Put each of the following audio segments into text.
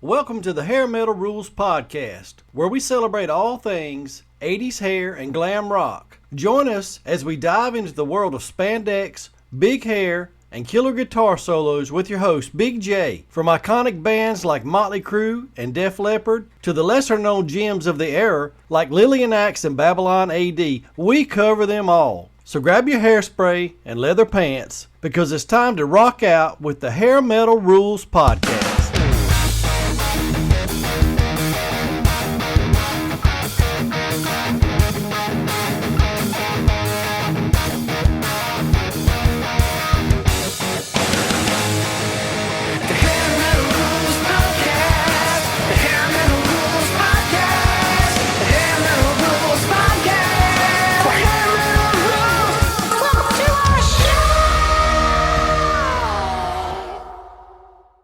Welcome to the Hair Metal Rules Podcast, where we celebrate all things 80s hair and glam rock. Join us as we dive into the world of spandex, big hair, and killer guitar solos with your host, Big J. From iconic bands like Motley Crue and Def Leppard to the lesser-known gems of the era like Lillian Axe and Babylon AD, we cover them all. So grab your hairspray and leather pants because it's time to rock out with the Hair Metal Rules Podcast.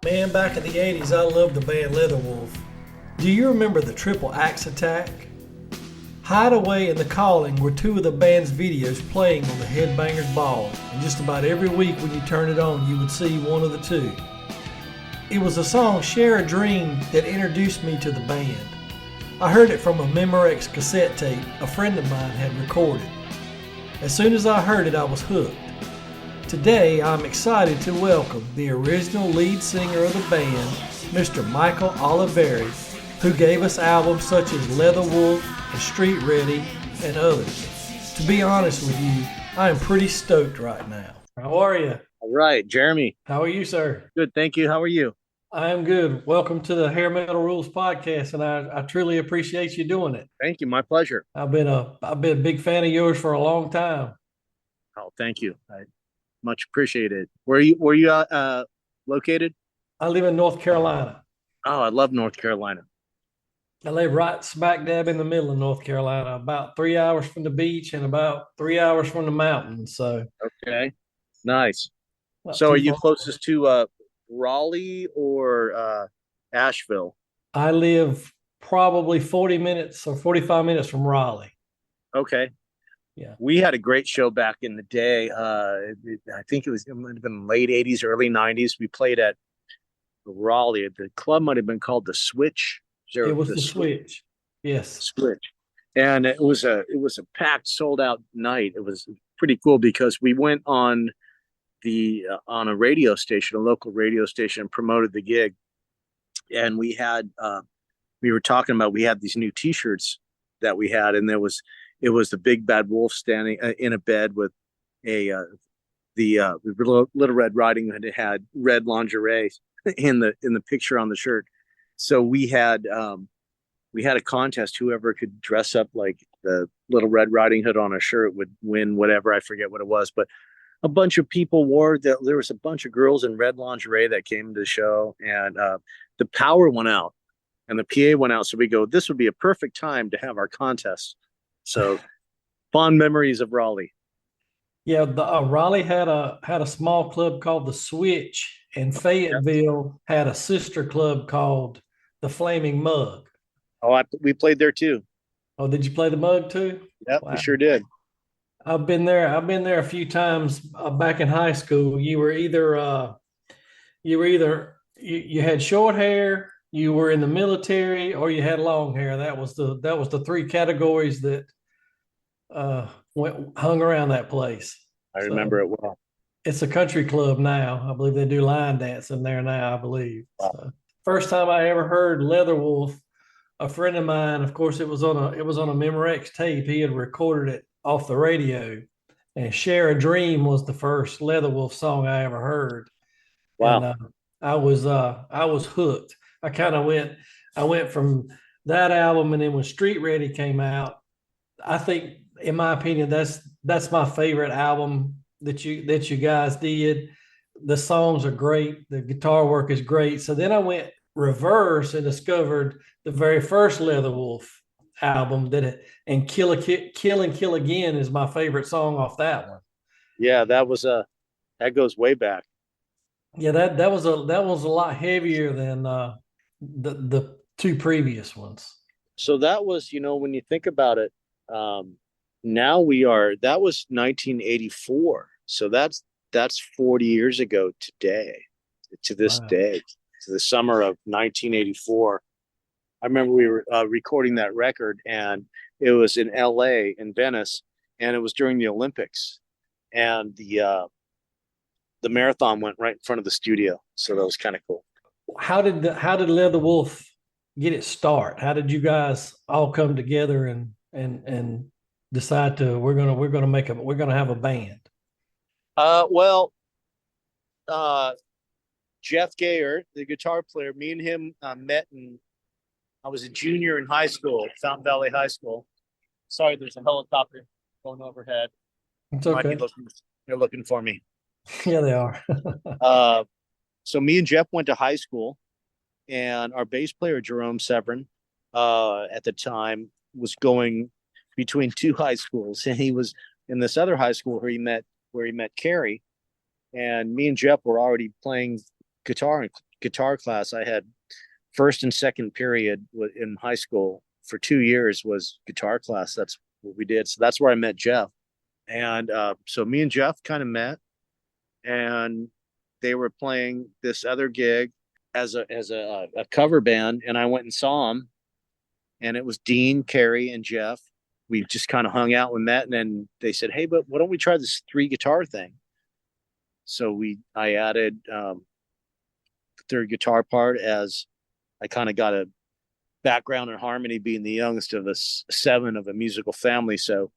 Man, back in the 80s, I loved the band LEATHERWOLF. Do you remember the Triple Axe Attack? Hideaway and The Calling were two of the band's videos playing on the Headbangers Ball, and just about every week when you turned it on, you would see one of the two. It was the song Share a Dream that introduced me to the band. I heard it from a Memorex cassette tape a friend of mine had recorded. As soon as I heard it, I was hooked. Today, I'm excited to welcome the original lead singer of the band, Mr. Michael Olivieri, who gave us albums such as LEATHERWOLF and Street Ready and others. To be honest with you, I am pretty stoked right now. How are you? All right, Jeremy. How are you, sir? Good, thank you. How are you? I am good. Welcome to the Hair Metal Rules Podcast, and I truly appreciate you doing it. Thank you. My pleasure. I've been a big fan of yours for a long time. Oh, thank you. I much appreciated. Where you located? I live in North Carolina. Oh, I love North Carolina. I live right smack dab in the middle of North Carolina, about 3 hours from the beach and about 3 hours from the mountains. So okay, nice. So are you closest to Raleigh or Asheville? I live probably 40 minutes or 45 minutes from Raleigh. Okay. Yeah. We had a great show back in the day. I think it might have been late 80s, early 90s. We played at Raleigh. The club might have been called the Switch. It was the Switch. Yes. Switch. And it was a packed, sold out night. It was pretty cool because we went on on a radio station, a local radio station, and promoted the gig. And we were talking about, we had these new T-shirts that we had, and it was the big bad wolf standing in a bed with the Little Red Riding Hood. It had red lingerie in the picture on the shirt. So we had a contest. Whoever could dress up like the Little Red Riding Hood on a shirt would win whatever. I forget what it was, but a bunch of people wore that. There was a bunch of girls in red lingerie that came to the show, and the power went out and the PA went out. So we go, this would be a perfect time to have our contest. So fond memories of Raleigh. Yeah, Raleigh had a small club called the Switch, and Fayetteville had a sister club called the Flaming Mug. Oh, we played there too. Oh, did you play the Mug too? Yep, wow. We sure did. I've been there a few times back in high school. You had short hair, you were in the military, or you had long hair. That was the three categories that hung around that place. I remember it well. It's a country club now. I believe they do line dancing there now, I believe. Wow. So, first time I ever heard LEATHERWOLF, a friend of mine, of course, it was on a Memorex tape. He had recorded it off the radio, and Share a Dream was the first LEATHERWOLF song I ever heard. Wow. And I was hooked. I went from that album, and then when Street Ready came out, I think, in my opinion, that's my favorite album that you guys did. The songs are great. The guitar work is great. So then I went reverse and discovered the very first LEATHERWOLF album and Kill and Kill Again is my favorite song off that one. Yeah, that goes way back. Yeah, that was a lot heavier than the two previous ones. So that was, when you think about it, that was 1984. So that's 40 years ago today, to this day. the summer of 1984. I remember we were recording that record, and it was in L.A. in Venice, and it was during the Olympics, and the marathon went right in front of the studio, so that was kind of cool. How did Leather Wolf get its start? How did you guys all come together and decide to we're gonna have a band? Well, Jeff Gayer, the guitar player, me and him met, and I was a junior in high school, Fountain Valley High School. Sorry, there's a helicopter going overhead. It's okay. They're looking for me. Yeah, they are. So me and Jeff went to high school, and our bass player Jerome Severin, at the time, was going between two high schools, and he was in this other high school where he met Carrie, and me and Jeff were already playing guitar in guitar class. I had first and second period in high school for 2 years was guitar class. That's what we did. So that's where I met Jeff, and so me and Jeff kind of met, and they were playing this other gig as a cover band, and I went and saw them, and it was Dean, Carrie, and Jeff. We just kind of hung out and met, and then they said, "Hey, but why don't we try this 3 guitar thing?" So I added the third guitar part, as I kind of got a background in harmony, being the youngest of us 7 of a musical family. So,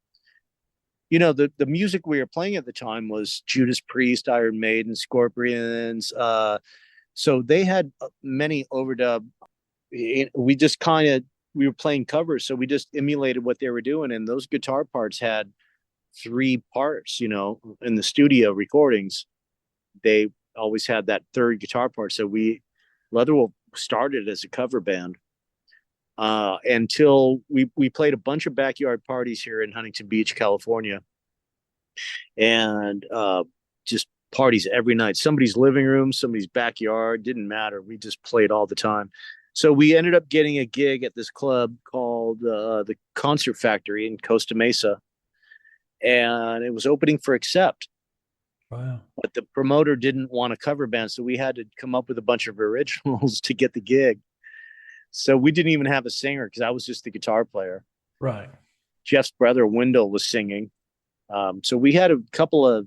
the music we were playing at the time was Judas Priest, Iron Maiden, Scorpions. So they had many overdub. We were playing covers, so we just emulated what they were doing. And those guitar parts had 3 parts, in the studio recordings. They always had that third guitar part. So Leatherwolf started as a cover band until we played a bunch of backyard parties here in Huntington Beach, California, and just parties every night. Somebody's living room, somebody's backyard, didn't matter. We just played all the time. So we ended up getting a gig at this club called the Concert Factory in Costa Mesa, and it was opening for Accept. Wow. But the promoter didn't want a cover band, so we had to come up with a bunch of originals to get the gig. So we didn't even have a singer because I was just the guitar player. Right. Jeff's brother Wendell was singing. So we had a couple of,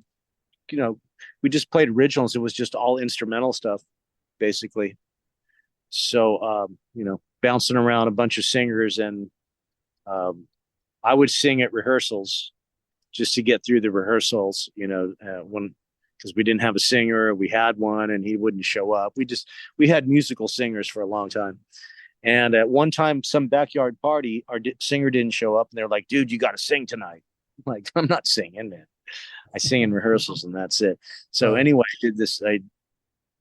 we just played originals. It was just all instrumental stuff, basically. So, bouncing around a bunch of singers, and I would sing at rehearsals just to get through the rehearsals, because we didn't have a singer. We had one and he wouldn't show up. We had musical singers for a long time. And at one time, some backyard party, our singer didn't show up, and they're like, "Dude, you got to sing tonight." I'm like, "I'm not singing, man. I sing in rehearsals and that's it." So anyway, I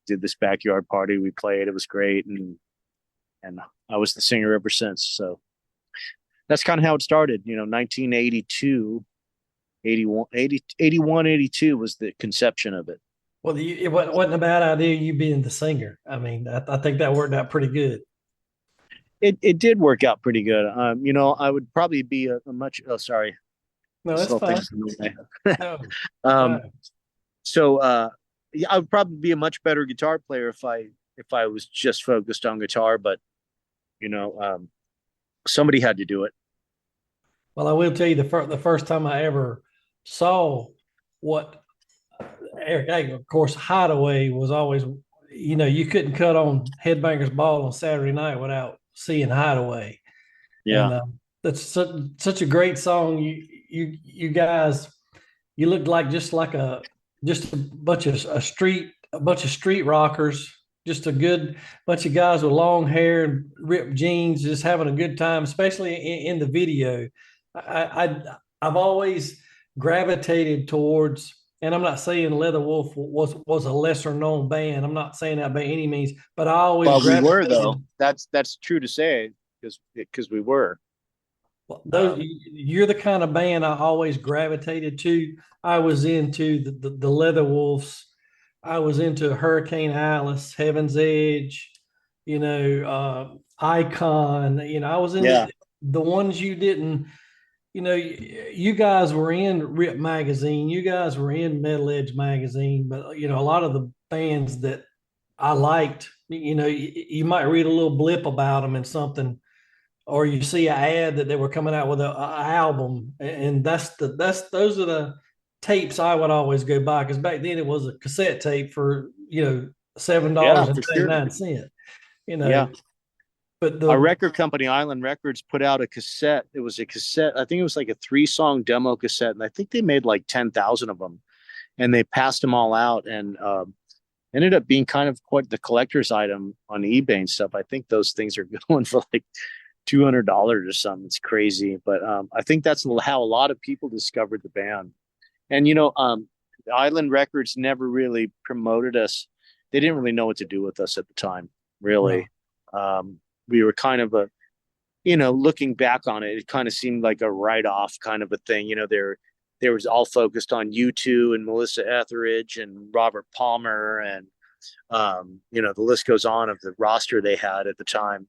did this backyard party. We played, it was great. And I was the singer ever since. So that's kind of how it started, 1982, 81, 82 was the conception of it. Well, it wasn't a bad idea you being the singer. I mean, I think that worked out pretty good. It did work out pretty good. I would probably be a much, oh, sorry. No, that's fine. No, So yeah, I would probably be a much better guitar player if I was just focused on guitar, but somebody had to do it. Well, I will tell you the first time I ever saw what Eric, of course, Hideaway was always, you couldn't cut on Headbangers Ball on Saturday night without seeing Hideaway. Yeah. And that's such a great song. You guys, you looked like just a bunch of street rockers, just a good bunch of guys with long hair and ripped jeans, just having a good time, especially in the video. I've always gravitated towards, and I'm not saying Leatherwolf was a lesser known band. I'm not saying that by any means, but I always we were, though. That's true to say, because we were. You're the kind of band I always gravitated to. I was into the Leatherwolves. I was into Hurricane Alice, Heaven's Edge, Icon. I was in the ones you didn't. You guys were in Rip magazine. You guys were in Metal Edge magazine, but a lot of the bands that I liked you might read a little blip about them and something, or you see an ad that they were coming out with a album, and those are the tapes I would always go buy, because back then it was a cassette tape for seven Yeah, dollars and for ninety sure. nine cent. You Yeah. know, but Our the record company, Island Records, put out a cassette. It was a cassette. I think it was like a 3-song demo cassette, and I think they made like 10,000 of them, and they passed them all out, and ended up being kind of quite the collector's item on eBay and stuff. I think those things are going for like $200 or something. It's crazy, but I think that's how a lot of people discovered the band. And Island Records never really promoted us. They didn't really know what to do with us at the time, no, really. We were kind of looking back on it, it kind of seemed like a write-off kind of a thing. There was all focused on U2 and Melissa Etheridge and Robert Palmer, and the list goes on of the roster they had at the time.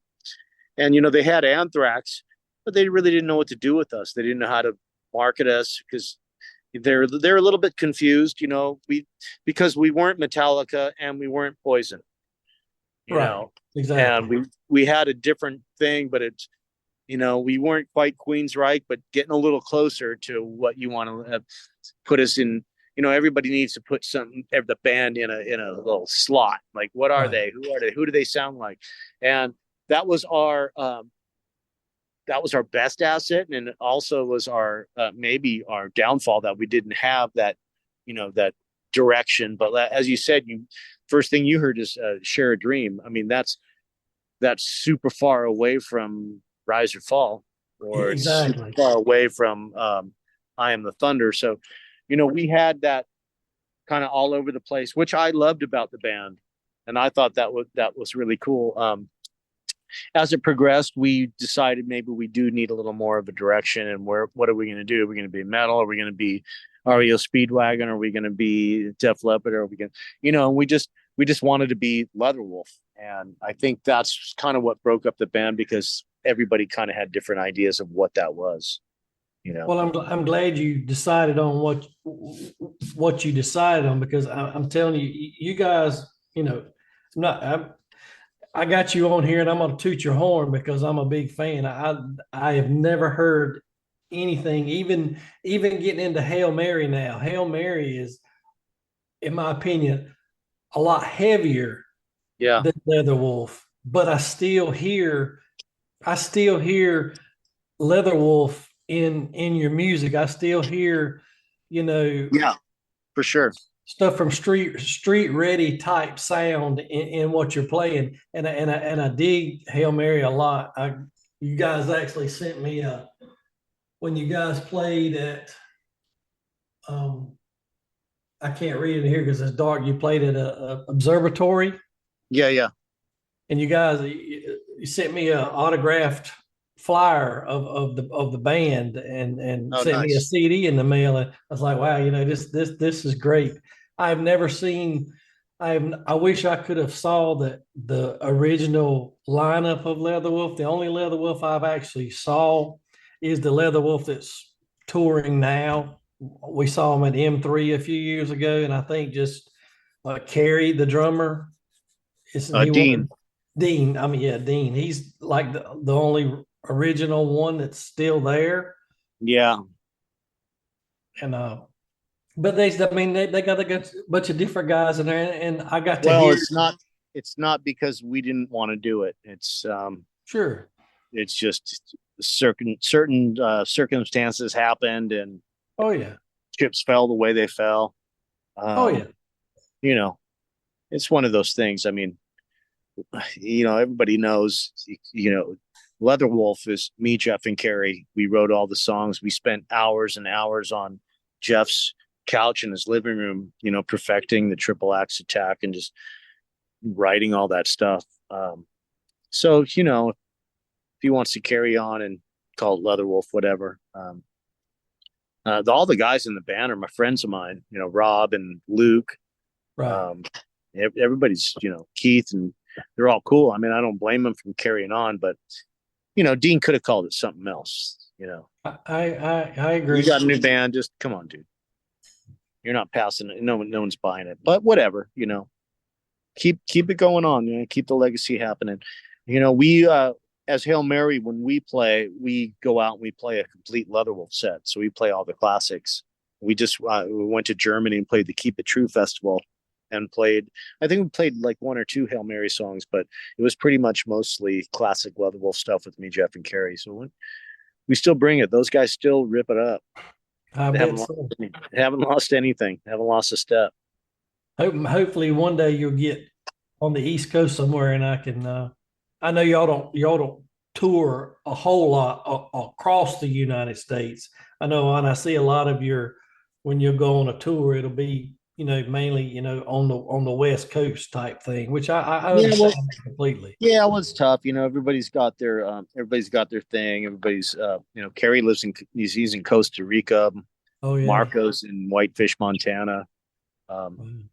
And they had Anthrax, but they really didn't know what to do with us. They didn't know how to market us because they're a little bit confused, because we weren't Metallica and we weren't Poison, right, and exactly. we had a different thing, but it's we weren't quite Queensryche, but getting a little closer to what you want to put us in. Everybody needs to put the band in a little slot. Like, what are Right. they? Who are they? Who do they sound like? And that was our best asset, and it also was our maybe our downfall, that we didn't have that direction. But as you said, first thing you heard is Share a Dream. I mean, that's super far away from Rise or Fall, or it's super Exactly. far away from I Am the Thunder. So we had that kind of all over the place, which I loved about the band, and I thought that was really cool. As it progressed, we decided maybe we do need a little more of a direction. And what are we going to do? Are we going to be metal? Are we going to be REO Speedwagon? Are we going to be Def Leppard? Are we going we just wanted to be Leatherwolf. And I think that's kind of what broke up the band, because everybody kind of had different ideas of what that was. Well, I'm glad you decided on what you decided on, because I'm telling you, you guys, not I got you on here, and I'm going to toot your horn because I'm a big fan. I have never heard anything, even getting into Hail Mary now. Hail Mary is, in my opinion, a lot heavier Yeah. than Leatherwolf, but I still hear Leatherwolf in your music. I still hear, you know, Yeah, for sure. stuff from street ready type sound in what you're playing, and I dig Hail Mary a lot. You guys actually sent me when you guys played at um I can't read it here because it's dark. You played at a observatory, Yeah, yeah. and you sent me a autographed flyer of the band, and Oh, sent me a nice. CD in the mail. And I was like, wow, this is great. I've never seen. I wish I could have saw the original lineup of Leatherwolf. The only Leatherwolf I've actually saw is the Leatherwolf that's touring now. We saw him at M3 a few years ago, and I think just Carrie, the drummer, isn't he one of Dean. Dean? I mean, yeah, Dean. He's like the only original one that's still there. Yeah. And but I mean, they got a good bunch of different guys in there, and I got to Well, hear. it's not because we didn't want to do it. Sure. It's just certain circumstances happened, and Oh yeah. chips fell the way they fell. Oh yeah. Um, you know, it's one of those things. I mean, everybody knows, Leatherwolf is me, Jeff, and Carrie. We wrote all the songs. We spent hours and hours on Jeff's couch in his living room, perfecting the triple axe attack and just writing all that stuff. So, if he wants to carry on and call it Leatherwolf, whatever. All the guys in the band are my friends of mine, Rob and Luke. Right. Um, everybody's, Keith, and they're all cool. I mean, I don't blame them from carrying on, but Dean could have called it something else. I You agree. got a new band, just come on, dude. You're not passing it. No one's buying it, but whatever. keep it going on, keep the legacy happening. We as Hail Mary, when we go out and we play a complete Leatherwolf set. So we play all the classics. We went to Germany and played the Keep It True festival and played, I think we played like one or two Hail Mary songs, but it was pretty much mostly classic Leatherwolf stuff with me, Jeff, and Carrie. So we still bring it. Those guys still rip it up. I They bet so. haven't lost anything. Haven't lost a step. Hopefully one day you'll get on the East Coast somewhere, and I can. I know y'all don't tour a whole lot across the United States. I know, and I see a lot of your when you go on a tour, it'll be mainly on the West Coast type thing, which I Yeah, understand well, completely. yeah, well, it's tough. Everybody's got their thing. Carrie lives he's in Costa Rica. Oh yeah. Marco's in Whitefish, Montana. Um, Mm.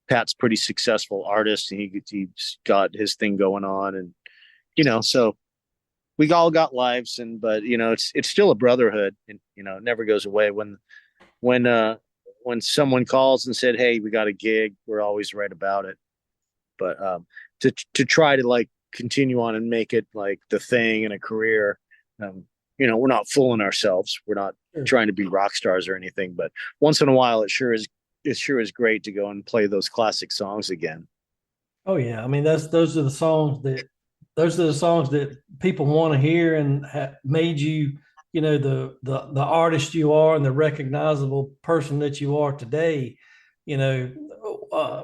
Pat's pretty successful artist, and he's got his thing going on, and so we all got lives, but it's still a brotherhood, and it never goes away. When uh when someone calls and said, "Hey, we got a gig," we're always right about it. But to try to like continue on and make it like the thing and a career, we're not fooling ourselves. We're not Sure. trying to be rock stars or anything. But once in a while, it sure is great to go and play those classic songs again. Oh yeah, I mean those are the songs that people want to hear and made you, the artist you are and the recognizable person that you are today. You know, uh,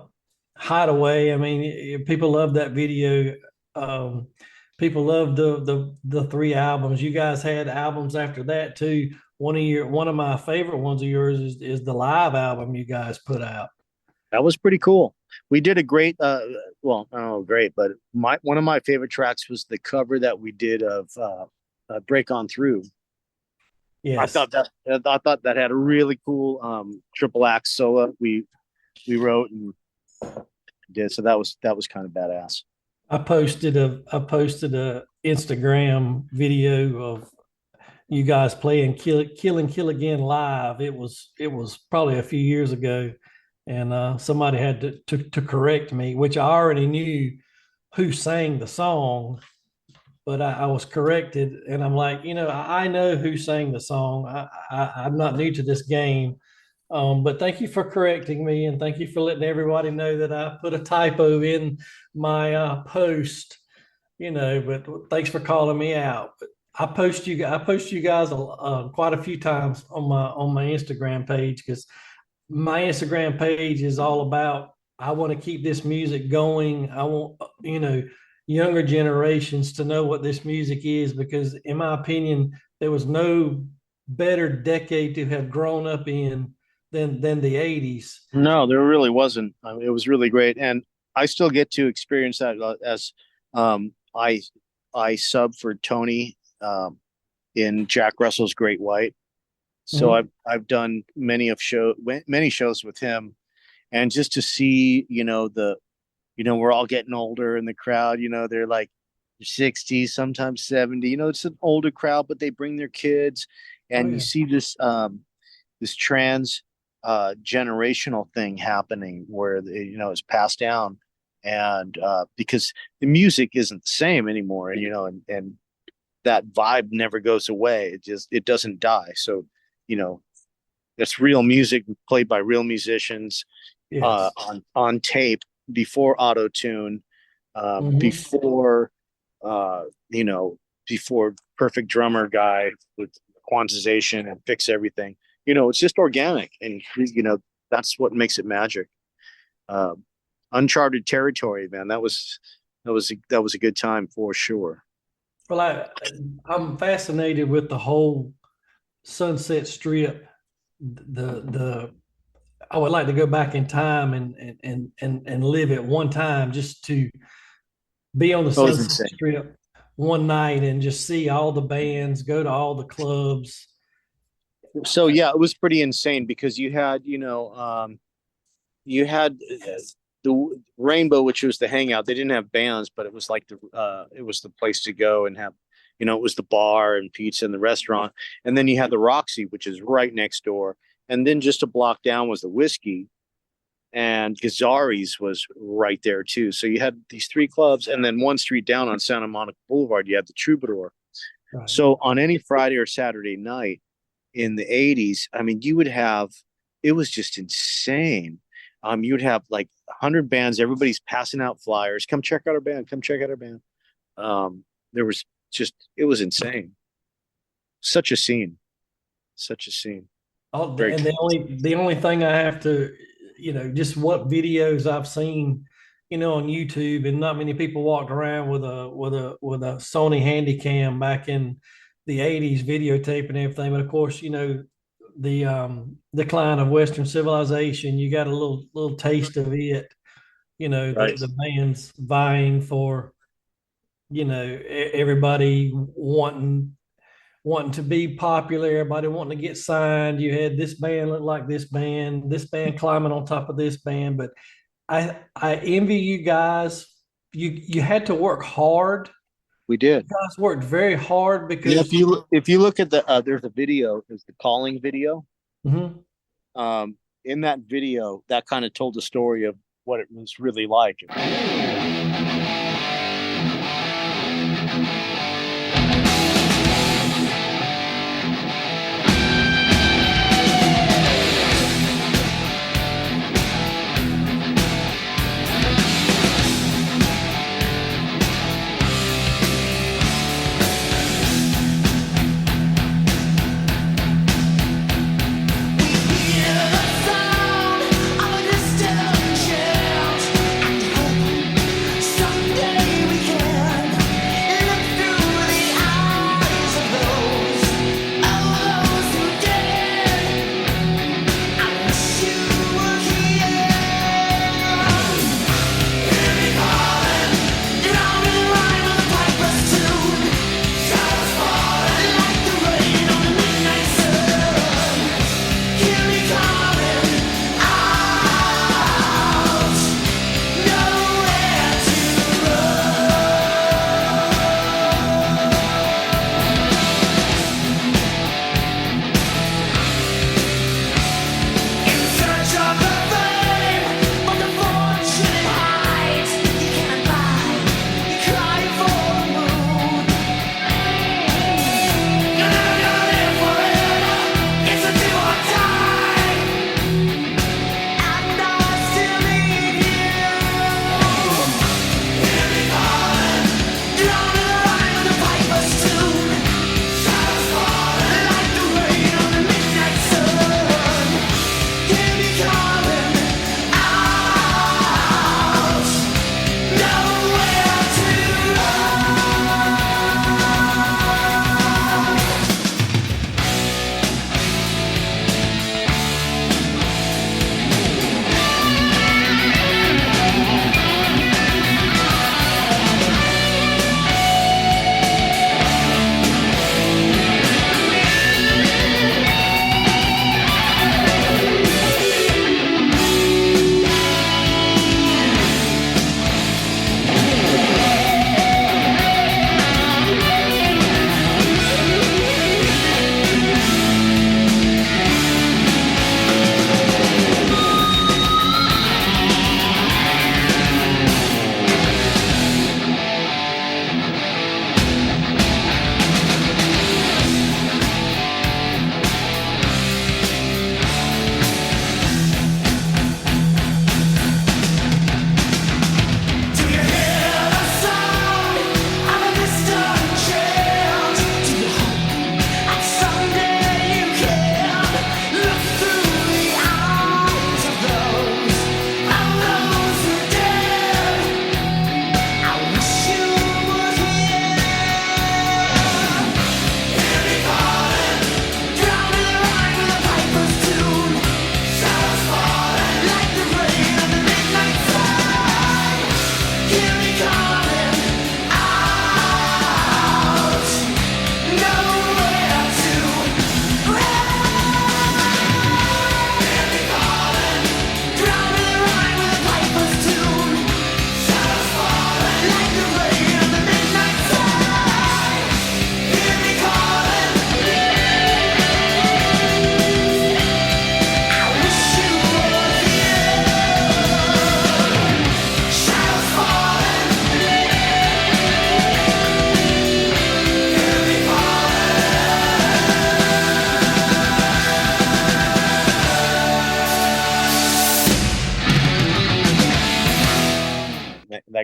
Hideaway. I mean, people love that video. Um, People love the three albums. You guys had albums after that too. One of my favorite ones of yours is the live album you guys put out. That was pretty cool. We did a great, well, I don't know, great, but one of my favorite tracks was the cover that we did of "Break On Through." Yes. I thought that had a really cool triple axe solo we wrote and did. So that was kind of badass. I posted a Instagram video of you guys playing Kill Again live. It was probably a few years ago, and somebody had to correct me, which I already knew who sang the song, but I was corrected, and I'm like, I know who sang the song. I'm not new to this game, but thank you for correcting me, and thank you for letting everybody know that I put a typo in my post. But thanks for calling me out. But I post you guys quite a few times on my Instagram page because my Instagram page is all about I want to keep this music going. I want younger generations to know what this music is because in my opinion there was no better decade to have grown up in than the 80s. No, there really wasn't. It was really great, and I still get to experience that as um, I I sub for Tony in Jack Russell's Great White. So Mhm. I've done many shows with him, and just to see we're all getting older in the crowd. They're like 60s, sometimes 70. It's an older crowd, but they bring their kids, Oh and you yeah. see this trans generational thing happening where it's passed down, and because the music isn't the same anymore, and that vibe never goes away. It doesn't die. So you know it's real music played by real musicians Yes. on tape before auto tune, Hmm. before uh, you know before perfect drummer guy with quantization and fix everything. It's just organic, and that's what makes it magic. Uh, Uncharted territory, man. That was a good time for sure. Well, I'm fascinated with the whole Sunset Strip. The I would like to go back in time and live it one time just to be on the That was Sunset insane. Strip one night and just see all the bands, go to all the clubs. So yeah, it was pretty insane because you had the Rainbow, which was the hangout. They didn't have bands, but it was like it was the place to go and have, it was the bar and pizza and the restaurant. And then you had the Roxy, which is right next door. And then just a block down was the Whiskey. and Gazzari's was right there too. So you had these three clubs, and then one street down on Santa Monica Boulevard, you had the Troubadour. Right. So on any Friday or Saturday night in the 80s, I mean, you would have, it was just insane. You would have like 100 bands, everybody's passing out flyers. Come check out our band, come check out our band. There was just, it was insane. Such a scene. Such a scene. Oh, Very and the only thing I have to, just what videos I've seen, on YouTube, and not many people walked around with a Sony Handycam back in the '80s, videotaping everything. But of course, the decline of Western civilization. You got a little taste of it. right. The bands vying for, everybody wanting to be popular, everybody wanting to get signed. You had this band look like this band climbing on top of this band. But I envy you guys. You had to work hard. We did. You guys worked very hard because Yeah, if you look at the there's a video, there's the calling video. Mhm. In that video, that kind of told the story of what it was really like.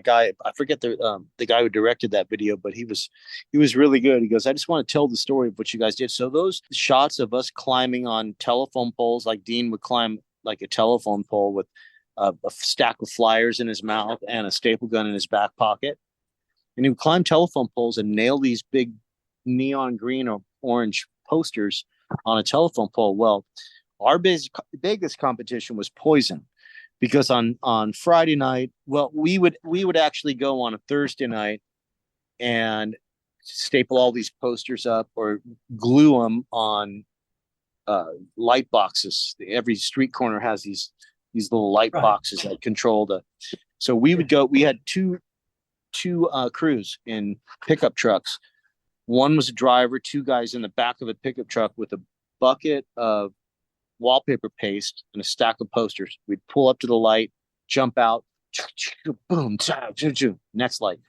guy, I forget the guy who directed that video, but he was really good. He goes, I just want to tell the story of what you guys did. So those shots of us climbing on telephone poles, like Dean would climb like a telephone pole with a stack of flyers in his mouth and a staple gun in his back pocket. And he would climb telephone poles and nail these big neon green or orange posters on a telephone pole. Well, our biggest competition was Poison, because on Friday night, well, we would actually go on a Thursday night and staple all these posters up or glue them on light boxes. Every street corner has these little light boxes that control the. So we would go. We had two crews in pickup trucks. One was a driver, two guys in the back of a pickup truck with a bucket of wallpaper paste and a stack of posters. We'd pull up to the light, jump out, boom, next light,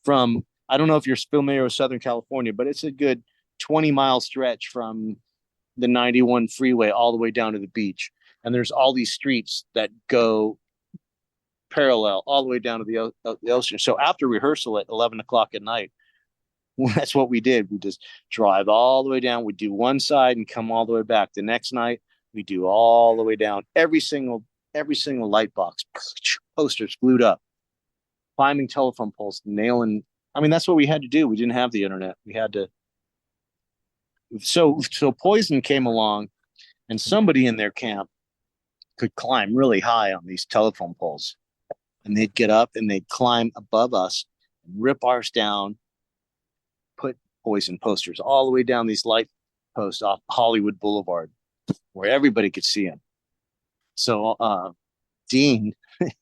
from, I don't know if you're familiar with Southern California, but it's a good 20-mile stretch from the 91 freeway all the way down to the beach. And there's all these streets that go parallel all the way down to the ocean. So after rehearsal at 11 o'clock at night, that's what we did. We just drive all the way down. We do one side and come all the way back. The next night, we do all the way down. Every single light box, posters glued up, climbing telephone poles, nailing. I mean, that's what we had to do. We didn't have the internet. We had to. So Poison came along, and somebody in their camp could climb really high on these telephone poles, and they'd get up and they'd climb above us, and rip ours down, put Poison posters all the way down these light posts off Hollywood Boulevard, where everybody could see them. So Dean,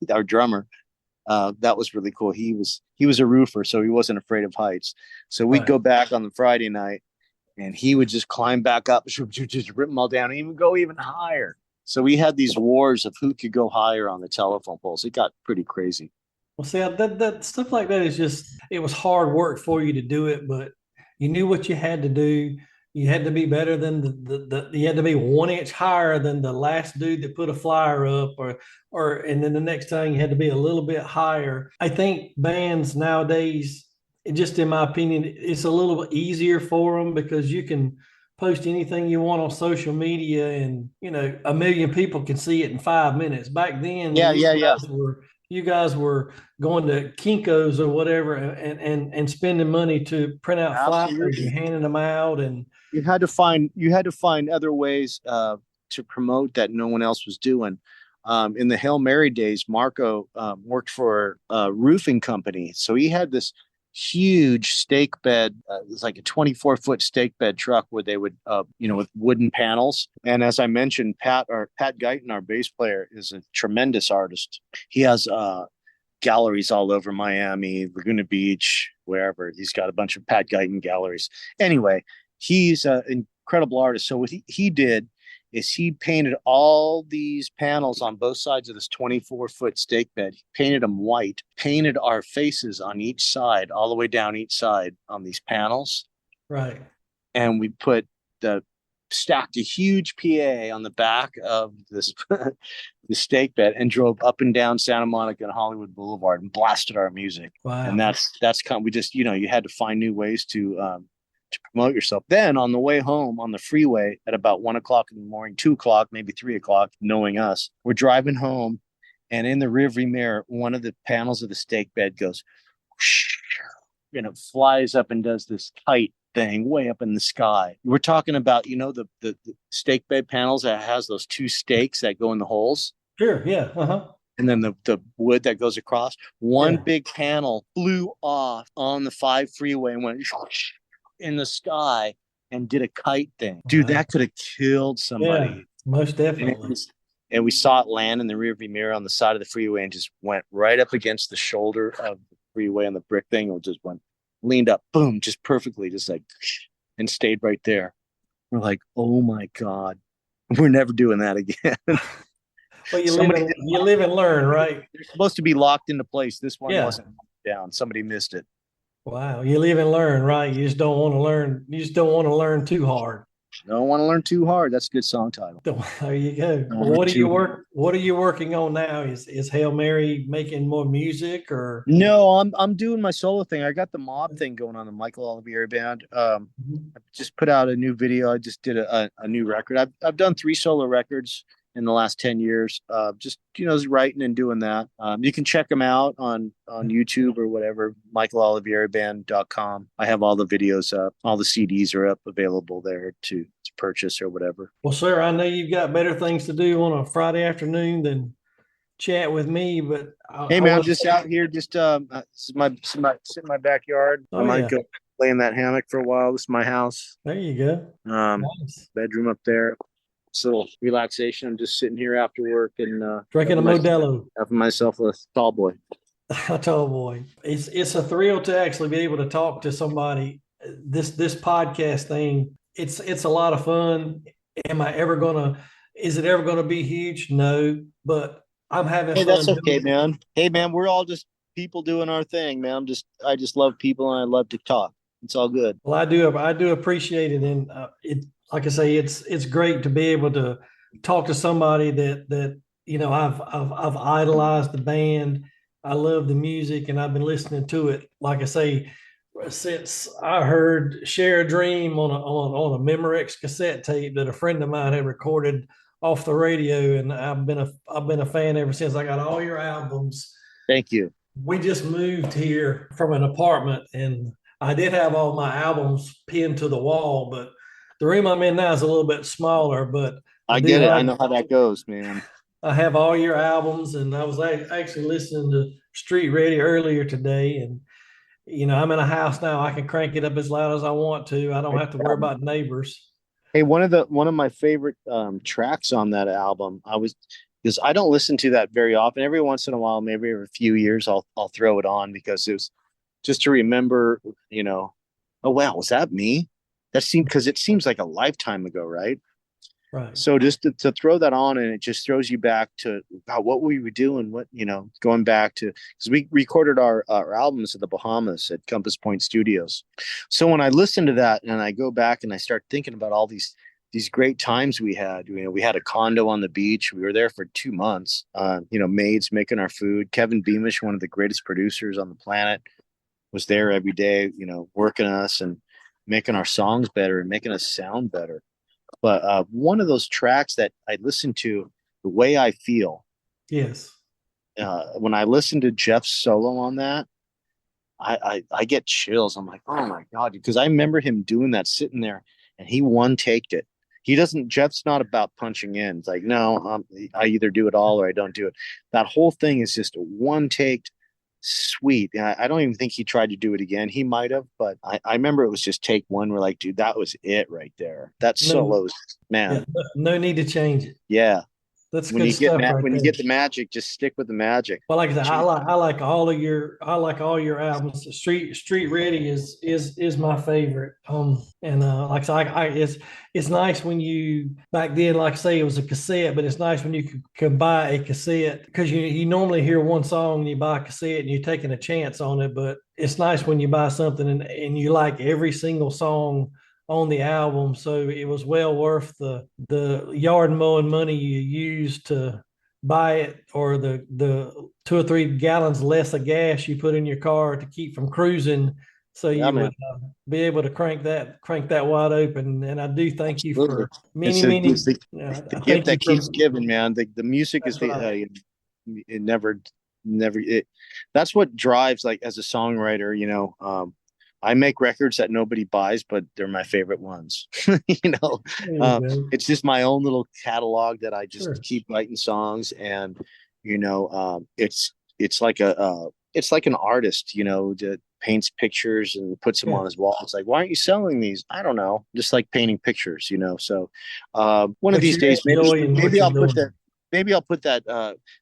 our drummer, that was really cool. He was a roofer, so he wasn't afraid of heights. So we'd go back on the Friday night, and he would just climb back up, just rip them all down, and even go even higher. So we had these wars of who could go higher on the telephone poles. It got pretty crazy. Well, see, that stuff like that is just, it was hard work for you to do it, but you knew what you had to do. You had to be better than you had to be 1 inch higher than the last dude that put a flyer up, and then the next time you had to be a little bit higher. I think bands nowadays, just in my opinion, it's a little bit easier for them because you can post anything you want on social media, and 1 million people can see it in 5 minutes. Back then, you guys were going to Kinko's or whatever and spending money to print out flyers and handing them out, and you had to find other ways to promote that no one else was doing. In the Hail Mary days, Marco worked for a roofing company, so he had this huge stake bed. It was like a 24-foot stake bed truck where they would, with wooden panels. And as I mentioned, Pat Guyton, our bass player, is a tremendous artist. He has galleries all over Miami, Laguna Beach, wherever. He's got a bunch of Pat Guyton galleries. Anyway, he's an incredible artist. So what he did is he painted all these panels on both sides of this 24-foot stake bed. He painted them white, painted our faces on each side, all the way down each side on these panels. Right. And we stacked a huge PA on the back of this the stake bed and drove up and down Santa Monica and Hollywood Boulevard and blasted our music. Wow. And that's kind of, we just, you had to find new ways to promote yourself. Then on the way home on the freeway at about 1 o'clock in the morning, 2 o'clock, maybe 3 o'clock, knowing us, we're driving home, and in the rearview mirror, one of the panels of the stake bed goes, whoosh, and it flies up and does this kite thing way up in the sky. We're talking about, the stake bed panels that has those two stakes that go in the holes. Sure. Yeah. And then the wood that goes across. One big panel flew off on the 5 freeway and went whoosh, in the sky and did a kite thing. Dude, that could have killed somebody. Yeah, most definitely. And we saw it land in the rearview mirror on the side of the freeway and just went right up against the shoulder of the freeway on the brick thing, and just leaned up, boom, just perfectly, just like, and stayed right there. We're like, oh my God, we're never doing that again. Well, you live and learn, right? They're supposed to be locked into place. This one wasn't down. Somebody missed it. Wow, you live and learn, right? You just don't want to learn. You just don't want to learn too hard. Don't want to learn too hard. That's a good song title. There you go. Don't Well, learn too hard. what are you working on now? Is Hail Mary making more music or? No, I'm doing my solo thing. I got the mob thing going on, the Michael Olivieri band. I just put out a new video. I just did a new record. I've done 3 solo records in the last 10 years. Just just writing and doing that. You can check them out on YouTube or whatever, michaelolivieriband.com. I have all the videos up. All the CDs are up available there to purchase or whatever. Well, sir, I know you've got better things to do on a Friday afternoon than chat with me, but Hey I man, I'm want just out here. Just this is my sit in my backyard. I Oh might yeah, go lay in that hammock for a while. This is my house. there you go. Nice. Bedroom up there. It's a little relaxation. I'm just sitting here after work and Drinking a Modelo. having myself a tall boy. Oh boy, it's a thrill to actually be able to talk to somebody. This podcast thing, it's a lot of fun. Am I ever gonna? Is it ever gonna be huge? No, but I'm having Hey, fun that's okay, doing it. man. Hey, man, we're all just people doing our thing, man. I just love people and I love to talk. It's all good. Well, I do appreciate it, and it like I say, it's great to be able to talk to somebody that I've idolized the band. I love the music, and I've been listening to it. Like I say, since I heard "Share a Dream" on a Memorex cassette tape that a friend of mine had recorded off the radio, and I've been a fan ever since. I got all your albums. Thank you. We just moved here from an apartment, and I did have all my albums pinned to the wall, but the room I'm in now is a little bit smaller. But I I do get it. I have know how that goes, man. I have all your albums, and I was actually listening to Street Radio earlier today, and I'm in a house now. I can crank it up as loud as I want to. I don't have to worry about neighbors. Hey, one of my favorite tracks on that album, because I don't listen to that very often. Every once in a while, maybe every few years, I'll throw it on because it was just to remember, oh wow, was that me? That seemed because it seems like a lifetime ago, right? Right. So just to throw that on and it just throws you back to wow, what we were doing, going back to because we recorded our albums at the Bahamas at Compass Point Studios. So when I listen to that and I go back and I start thinking about all these great times we had, we had a condo on the beach. We were there for 2 months, maids making our food. Kevin Beamish, one of the greatest producers on the planet, was there every day, working us and making our songs better and making us sound better. But one of those tracks that I listen to, The Way I Feel, Yes. when I listen to Jeff's solo on that, I get chills. I'm like, oh my God, because I remember him doing that, sitting there, and he one-taked it. Jeff's not about punching in. It's like, no, I either do it all or I don't do it. That whole thing is just a one-taked sweet. And I don't even think he tried to do it again. He might have, but I remember it was just take one. We're like, dude, that was it right there. That No, solo's, man. yeah, no need to change it. Yeah. That's When good you get stuff right when you there. get the magic, just stick with the magic. Well, like I said, I like all your albums. Street Ready is my favorite. And like I said, it's nice when you back then, like I say, it was a cassette, but it's nice when you can buy a cassette because you normally hear one song and you buy a cassette and you're taking a chance on it. But it's nice when you buy something and you like every single song on the album. So it was well worth the yard mowing money you used to buy it, or the 2 or 3 gallons less of gas you put in your car to keep from cruising, so Yeah, you man. would be able to crank that wide open. And I do thank you Absolutely. for many. The I gift thank you that for. keeps giving, man. The music is That's right. it never that's what drives, like, as a songwriter, I make records that nobody buys, but they're my favorite ones. you know, There you go. it's just my own little catalog that I just Sure. keep writing songs, and it's like it's like an artist, that paints pictures and puts them Yeah. on his wall. It's like, why aren't you selling these? I don't know, just like painting pictures. So one of But these you're days, enjoying what you're doing. maybe I'll put that.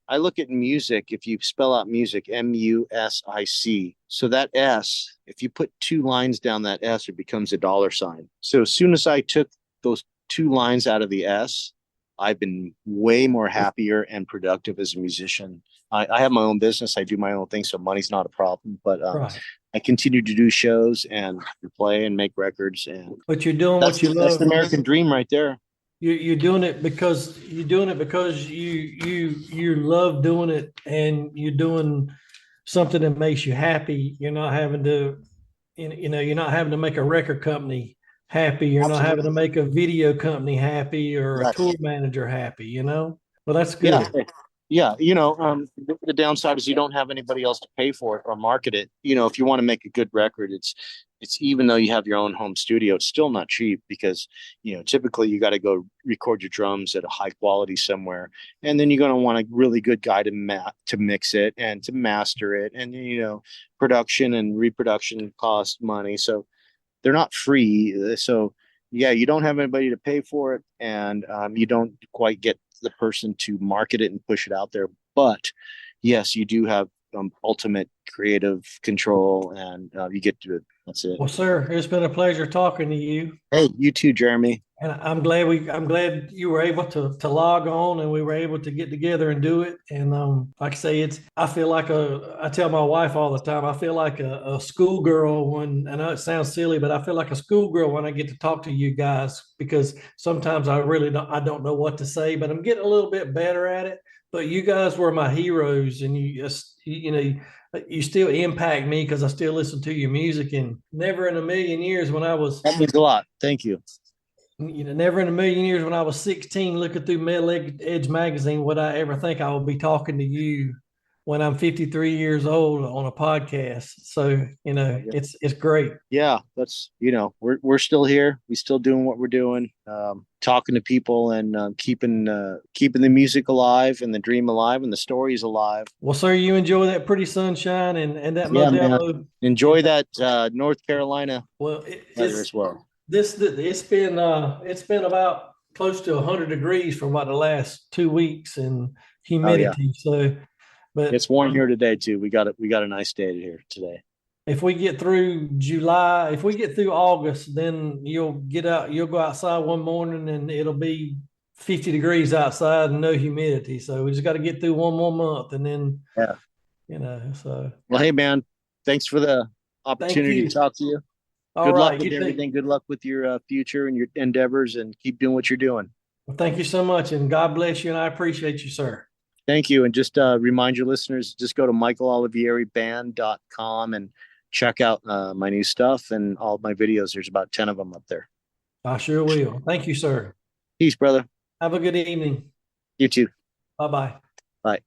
I look at music. If you spell out music, music, so that S, if you put 2 lines down that S, it becomes a $sign. So as soon as I took those 2 lines out of the S, I've been way more happier and productive as a musician. I have my own business. I do my own thing, so money's not a problem. But Right. I continue to do shows and play and make records, and But you're doing what you that's love. the American dream right there. You're doing it because you love doing it, and you're doing something that makes you happy. You're not having to, you're not having to make a record company happy. You're not having to make a video company happy or a tour manager happy. Well, that's good. Yeah. The downside is you don't have anybody else to pay for it or market it. If you want to make a good record, it's even though you have your own home studio, it's still not cheap because, typically you got to go record your drums at a high quality somewhere. And then you're going to want a really good guy to mix it and to master it. And, production and reproduction cost money. So they're not free. So yeah, you don't have anybody to pay for it, and you don't quite get the person to market it and push it out there. But yes, you do have ultimate creative control, and you get to it. That's it. Well, sir, it's been a pleasure talking to you. Hey, you too, Jeremy. And I'm glad you were able to log on, and we were able to get together and do it. And like I say, I feel like I tell my wife all the time, I feel like a schoolgirl when, I know it sounds silly, but I feel like a schoolgirl when I get to talk to you guys, because sometimes I don't know what to say, but I'm getting a little bit better at it. But you guys were my heroes, and you still impact me because I still listen to your music, and never in a million years that means a lot. Thank you. Never in a million years when I was 16 looking through Metal Edge magazine would I ever think I would be talking to you when I'm 53 years old on a podcast. So, it's great. Yeah, that's, we're still here. We still doing what we're doing, talking to people and keeping the music alive and the dream alive and the stories alive. Well, sir, you enjoy that pretty sunshine and that Modelo. Enjoy that North Carolina weather as well. It's been about close to 100 degrees for about the last 2 weeks, and humidity. So, but it's warm here today too. We got a nice day here today. If we get through July, if we get through August, then you'll go outside one morning and it'll be 50 degrees outside and no humidity. So we just got to get through one more month, and then so. Well, hey man, thanks for the opportunity to talk to you. Good luck with everything. Good luck with your future and your endeavors, and keep doing what you're doing. Well, thank you so much, and God bless you, and I appreciate you, sir. Thank you. And just remind your listeners, just go to michaelolivieriband.com and check out my new stuff and all my videos. There's about 10 of them up there. I sure will. Thank you, sir. Peace, brother. Have a good evening. You too. Bye-bye. Bye.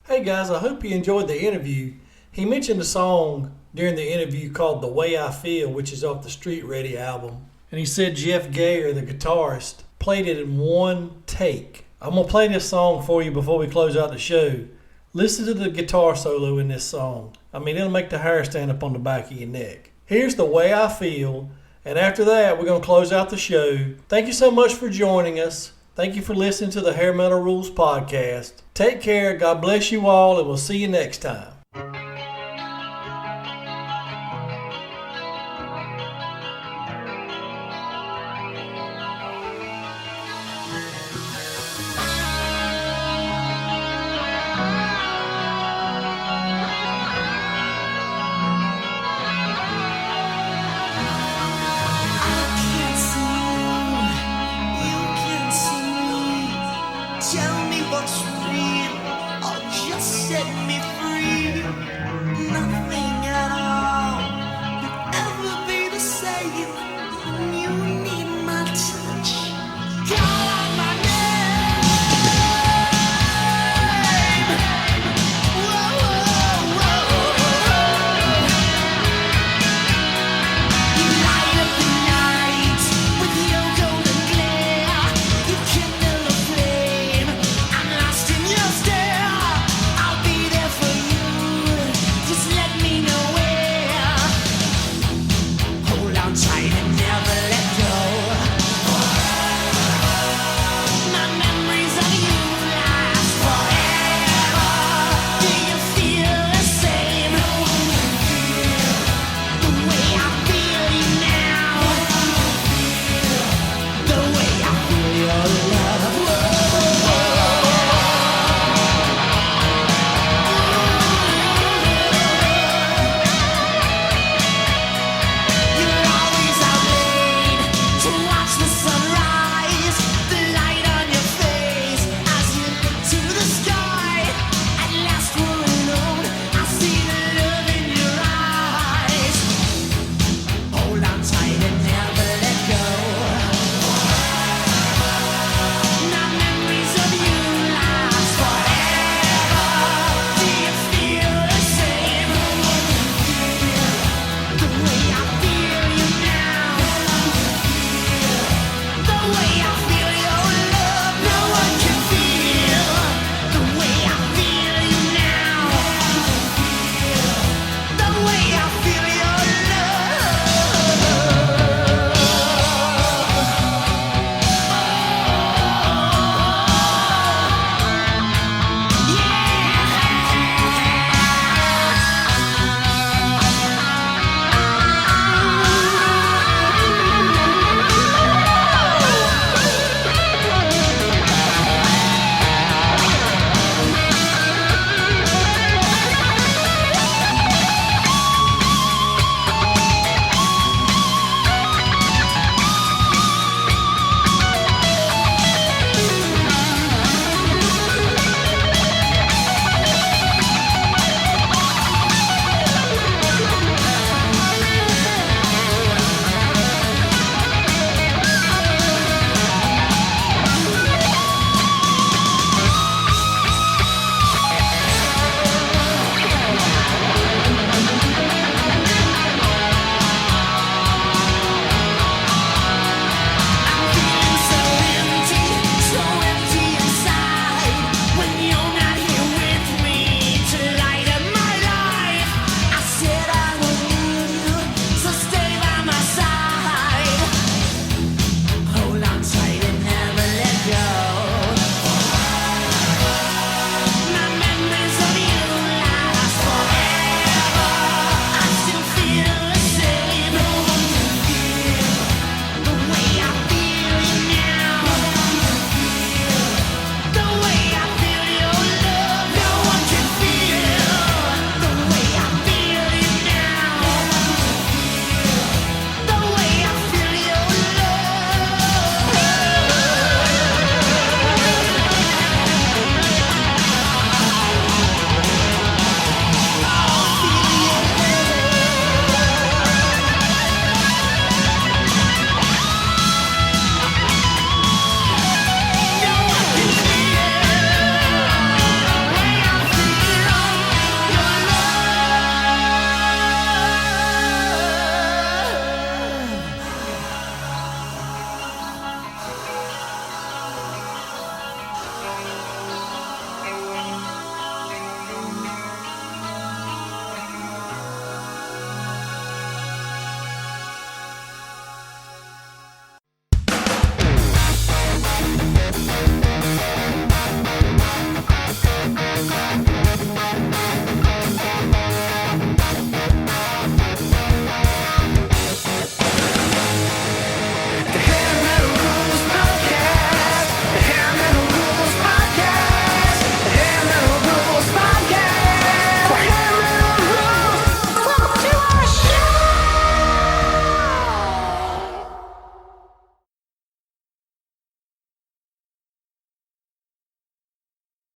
Hey, guys, I hope you enjoyed the interview. He mentioned a song during the interview called The Way I Feel, which is off the Street Ready album. And he said Jeff Gayer, the guitarist, played it in one take. I'm going to play this song for you before we close out the show. Listen to the guitar solo in this song. I mean, it'll make the hair stand up on the back of your neck. Here's The Way I Feel. And after that, we're going to close out the show. Thank you so much for joining us. Thank you for listening to the Hair Metal Rules podcast. Take care. God bless you all, and we'll see you next time.